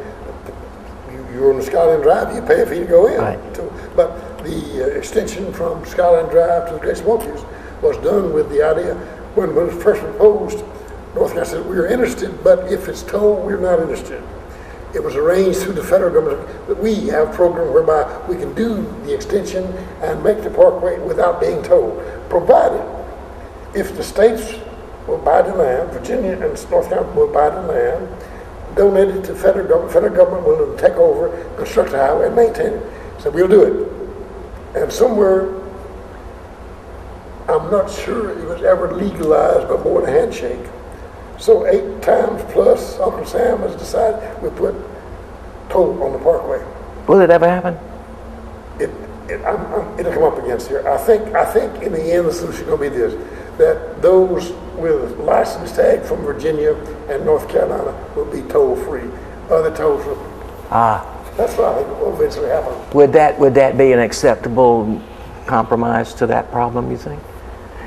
S2: you're on the Skyline Drive, you pay a fee to go in.
S1: Right.
S2: But the extension from Skyline Drive to the Great Smokies was done with the idea, when it was first proposed, North Carolina said, we're interested, but if it's tolled, we're not interested. It was arranged through the federal government that we have a program whereby we can do the extension and make the parkway without being tolled, provided if the states will buy the land, Virginia and North Carolina will buy the land, donate it to federal government will take over, construct the highway and maintain it. So we'll do it. And somewhere, I'm not sure it was ever legalized but more than a handshake. So 8 times plus, Uncle Sam has decided we'll put toll on the parkway.
S1: Will it ever happen?
S2: It'll come up against here. I think in the end the solution is going to be this, that those with license tag from Virginia and North Carolina will be toll free. Other tolls will. That's what I think will eventually happen.
S1: Would that be an acceptable compromise to that problem, you think?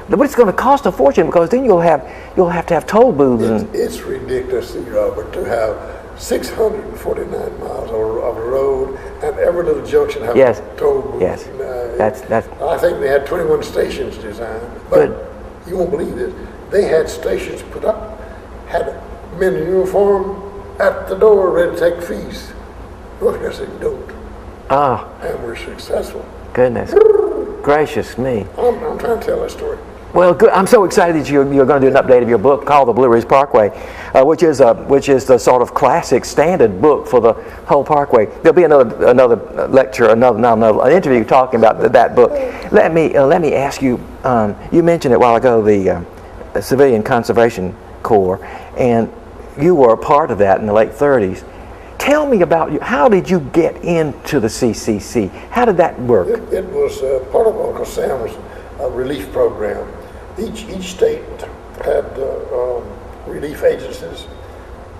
S1: But it's going to cost a fortune, because then you'll have to have toll booths.
S2: It's ridiculous, Robert, to have 649 miles of road and every little junction have a toll booth.
S1: Yes. That's.
S2: I think they had 21 stations designed. But
S1: good.
S2: You won't believe this. They had stations put up, had men in uniform at the door ready to take fees. North Carolina said don't. And we're successful.
S1: Goodness gracious me.
S2: I'm trying to tell that story.
S1: Well, good. I'm so excited that you're going to do an update of your book called The Blue Ridge Parkway, which is the sort of classic standard book for the whole parkway. There'll be another lecture, an interview talking about that book. Let me ask you. You mentioned it a while ago, the Civilian Conservation Corps, and you were a part of that in the late 30s. Tell me about you. How did you get into the CCC? How did that work?
S2: It was part of Uncle Sam's relief program. Each state had relief agencies,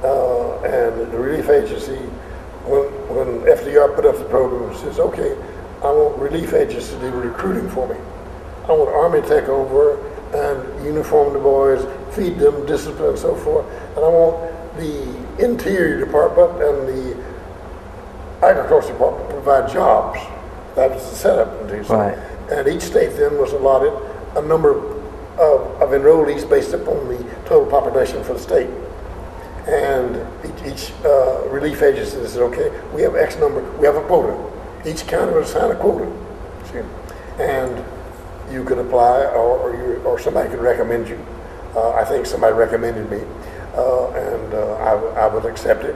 S2: and the relief agency, when FDR put up the program, says, okay, I want relief agencies to do recruiting for me. I want Army to take over and uniform the boys, feed them, discipline, and so forth. And I want the Interior Department and the Agriculture Department to provide jobs. That was the setup in DC.
S1: Right.
S2: And each state then was allotted a number of enrollees based upon the total population for the state. And each relief agency said, okay, we have X number, we have a quota. Each county would assign a quota. See? And you could apply, or somebody could recommend you. I think somebody recommended me, and I would accept it,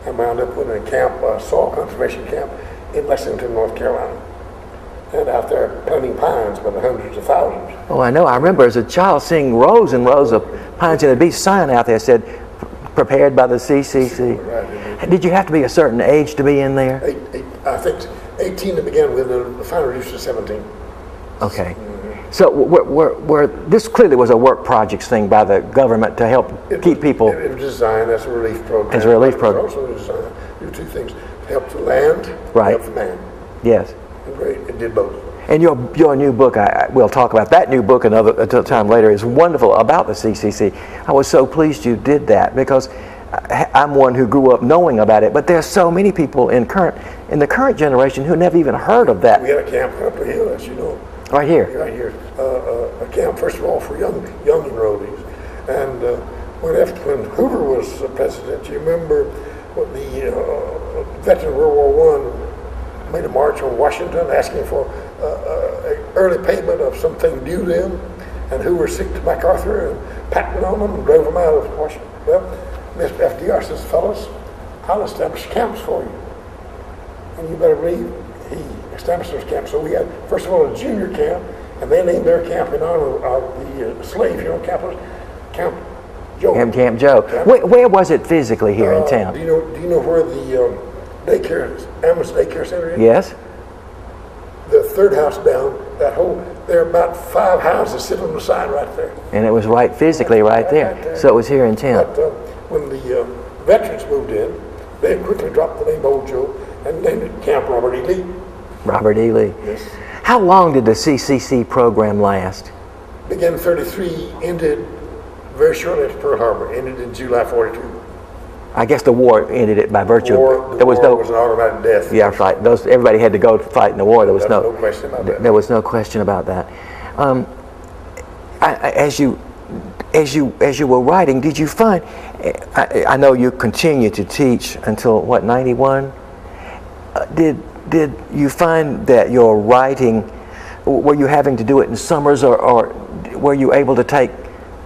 S2: and wound up putting a camp, a soil conservation camp in Lexington, North Carolina. And out there planting pines by the hundreds of thousands.
S1: Oh, I know. I remember as a child seeing rows and rows of pines, and there'd be a sign out there that said, prepared by the CCC. Right. Did you have to be a certain age to be in there?
S2: I think 18 to begin with, the final reduced to 17.
S1: Okay. So this clearly was a work projects thing by the government to help keep people.
S2: It was designed as a relief program.
S1: As a relief program.
S2: It was also designed to do two things: help the land,
S1: right.
S2: help the man.
S1: Yes.
S2: Great, it did both.
S1: And your new book, we'll talk about that new book another time later, is wonderful about the CCC. I was so pleased you did that, because I'm one who grew up knowing about it, but there's so many people in the current generation who never even heard of that.
S2: We had a camp up here, as you know.
S1: Right here.
S2: Right here. A camp, first of all, for young enrollees. And when Hoover was president, you remember when the veteran of World War I made a march on Washington asking for early payment of something due them, and Hoover sick to MacArthur and patting on them and drove them out of Washington. Well, Mr. FDR says, fellas, I'll establish camps for you. And you better believe he established those camps. So we had, first of all, a junior camp, and they named their camp in honor of the slave here on campus, Camp Joe.
S1: Camp Joe. Where was it physically here in town?
S2: Do you know where the Emeritus daycare center is?
S1: Yes.
S2: The third house down, there are about 5 houses sitting on the side right there.
S1: And it was physically right there. So it was here in town.
S2: But when the veterans moved in, they quickly dropped the name Old Joe and named it Camp Robert E. Lee.
S1: Robert E. Lee.
S2: Yes.
S1: How long did the CCC program last?
S2: Began in 33, ended very shortly after Pearl Harbor, ended in July 42.
S1: I guess the war ended it by virtue of
S2: The war was an automatic death.
S1: Yeah, right. Everybody had to go fight in the war. There was
S2: no question about that.
S1: There was no question about that. As you were writing, did you find? I know you continued to teach until what, 91? Did you find that your writing, were you having to do it in summers, or were you able to take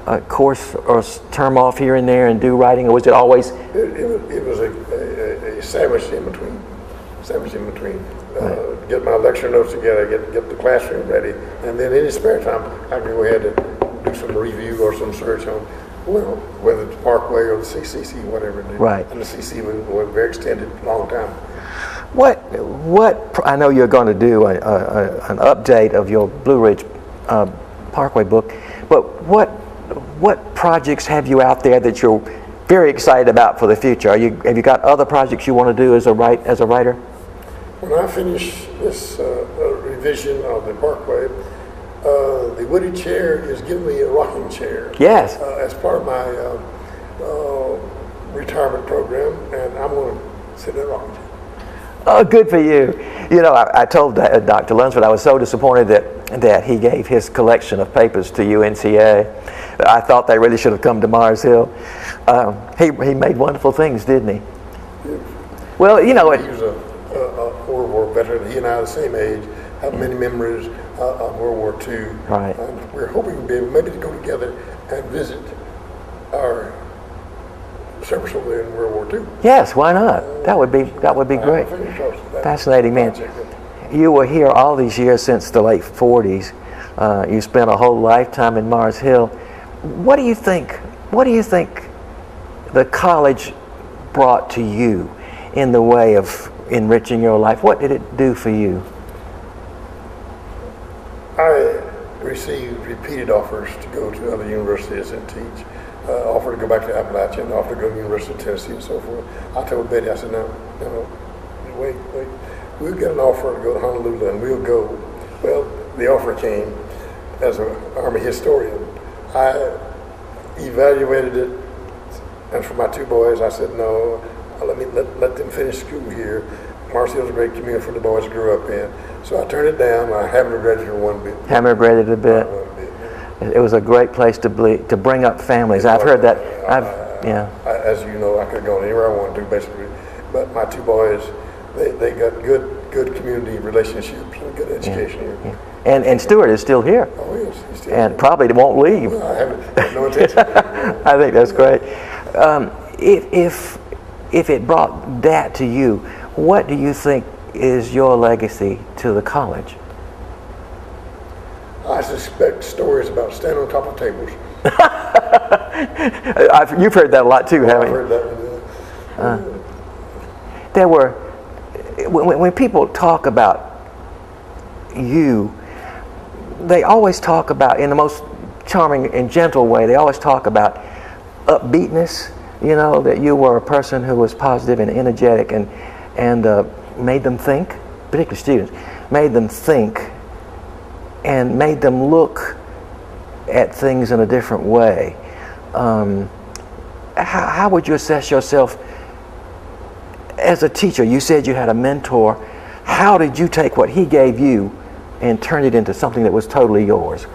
S1: a course or term off here and there and do writing, or was it always?
S2: It was a sandwich in between. Get my lecture notes together, get the classroom ready, and then any spare time I could go ahead and do some review or some search on, well, whether it's Parkway or the CCC, whatever it is.
S1: Right.
S2: And the CCC was very extended, long time.
S1: What I know you're going to do an update of your Blue Ridge Parkway book, but what projects have you out there that you're very excited about for the future? Have you got other projects you want to do as a writer?
S2: When I finish this revision of the Parkway, the Woody chair is giving me a rocking chair.
S1: Yes.
S2: As part of my retirement program, and I'm going to sit in a rocking chair.
S1: Oh, good for you. You know, I told Dr. Lunsford I was so disappointed that he gave his collection of papers to UNCA. I thought they really should have come to Mars Hill. He made wonderful things, didn't he?
S2: Yeah.
S1: Well, you know,
S2: he was a World War veteran. He and I are the same age, have many memories of World War II.
S1: Right.
S2: And we're hoping to be able maybe to go together and visit our service over there in World War II.
S1: Yes, why not? That would be great. Fascinating man. You were here all these years since the late 40s. You spent a whole lifetime in Mars Hill. What do you think the college brought to you in the way of enriching your life? What did it do for you?
S2: I received repeated offers to go to other universities and teach. Offered to go back to Appalachian, offered to go to the University of Tennessee and so forth. I told Betty, I said, no, wait. We'll get an offer to go to Honolulu and we'll go. Well, the offer came as an Army historian. I evaluated it, and for my two boys, I said, no, let them finish school here. Mars Hill's a great community for the boys grew up in. So I turned it down. I haven't regretted it one bit.
S1: Haven't regretted it a bit. It was a great place to bring up families. I've heard that.
S2: As you know, I could have gone anywhere I wanted to, basically. But my two boys, they got good community relationships and good education here.
S1: Yeah. And Stuart is still here.
S2: Oh yes, he's still
S1: and
S2: here.
S1: Probably won't leave.
S2: Well, I have no intention.
S1: I think that's great. If it brought that to you, what do you think is your legacy to the college?
S2: I suspect stories about standing on top of tables.
S1: You've heard that a lot too, haven't you?
S2: I've heard that.
S1: There were, when people talk about you, they always talk about, in the most charming and gentle way, they always talk about upbeatness, you know, that you were a person who was positive and energetic and made them think, particularly students, made them think and made them look at things in a different way. How would you assess yourself as a teacher? You said you had a mentor. How did you take what he gave you and turn it into something that was totally yours?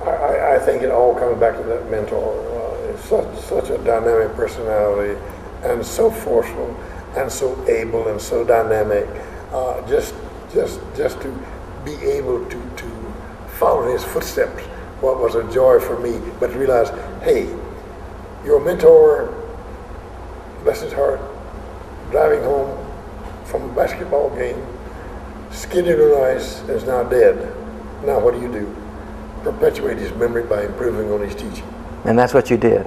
S2: I think it all comes back to that mentor. It's such a dynamic personality and so forceful and so able and so dynamic. Just to be able to follow in his footsteps, what was a joy for me, but to realize, hey, your mentor, bless his heart, driving home from a basketball game, skidded on ice, and is now dead. Now what do? Perpetuate his memory by improving on his teaching.
S1: And that's what you did.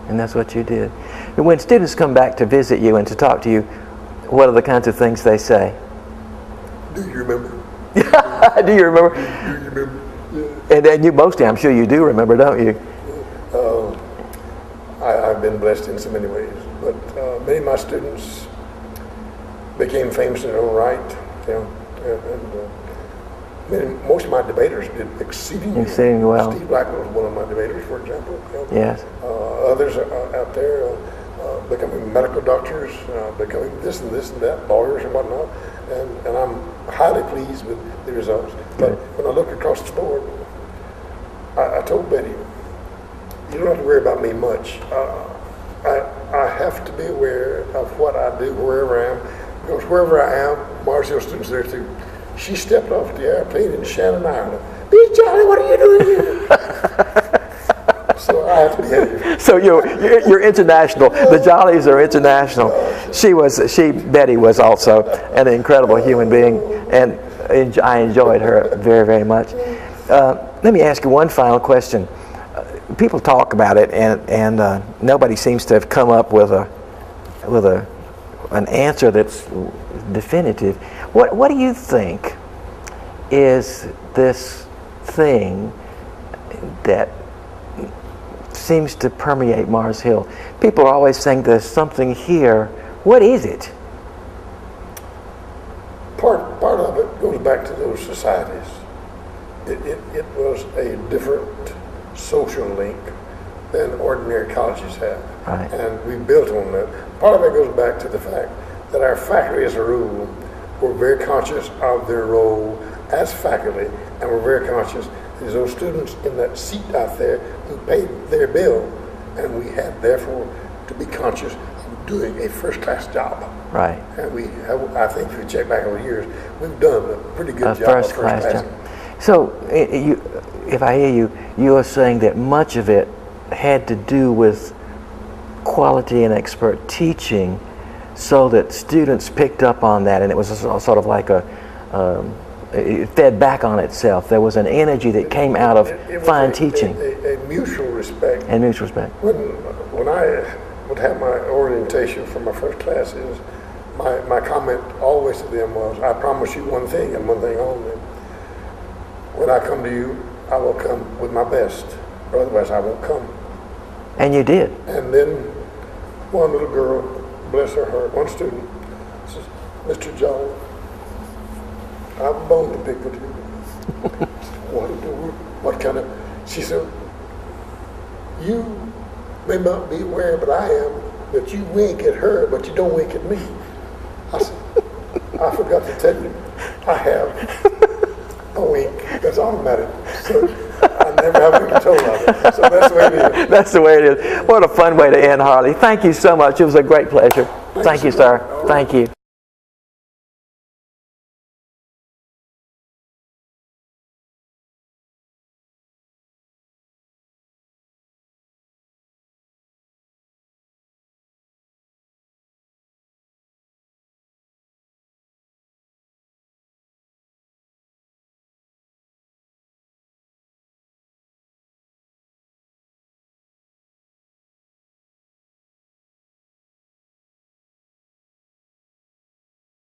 S1: And when students come back to visit you and to talk to you, what are the kinds of things they say?
S2: Do you remember?
S1: Do you remember?
S2: Do you remember? Yeah.
S1: And then mostly, I'm sure you do remember, don't you?
S2: I've been blessed in so many ways. But many of my students became famous in their own right, you know, and most of my debaters did exceedingly
S1: well.
S2: Steve Blackwell was one of my debaters, for example. You know.
S1: Yes.
S2: Others are out there becoming medical doctors, becoming this and that, lawyers and whatnot, and I'm highly pleased with the results. But when I look across the board, I told Betty, you don't have to worry about me much. I have to be aware of what I do wherever I am, because wherever I am, Mars Hill students are there too. She stepped off the airplane in Shannon, Ireland. Miss Jolley, what are you doing here? So I have to behave.
S1: So you're international. The Jolleys are international. Betty was also an incredible human being, and I enjoyed her very, very much. Let me ask you one final question. People talk about it, and nobody seems to have come up with an answer that's definitive. What do you think is this thing that seems to permeate Mars Hill? People are always saying there's something here. What is it?
S2: Part of it goes back to those societies. It was a different social link than ordinary colleges have.
S1: Right.
S2: And we built on that. Part of it goes back to the fact that our faculty as a rule were very conscious of their role as faculty, and were very conscious there's those students in that seat out there who paid their bill, and we had therefore to be conscious of doing a first-class job.
S1: Right.
S2: And we have, I think if you check back over the years, we've done a pretty good job of
S1: first-class job. So if I hear you, you are saying that much of it had to do with quality and expert teaching, so that students picked up on that, and it was sort of like it fed back on itself. There was an energy that came out of fine teaching.
S2: A mutual respect.
S1: And mutual respect.
S2: When I would have my orientation for my first classes, my comment always to them was, I promise you one thing and one thing only. When I come to you, I will come with my best, or otherwise I won't come.
S1: And you did.
S2: And then one little girl, bless her heart, one student says, Mr. Jolley, I have a bone to pick with you. What kind of, she said, you may not be aware, but I am, that you wink at her, but you don't wink at me. I said, I forgot to tell you, I have a wink that's automatic. So I never have any control of it. So that's the way it is. That's the way it is.
S1: What a fun way to end, Harley. Thank you so much. It was a great pleasure. Thank you, sir. Thank you.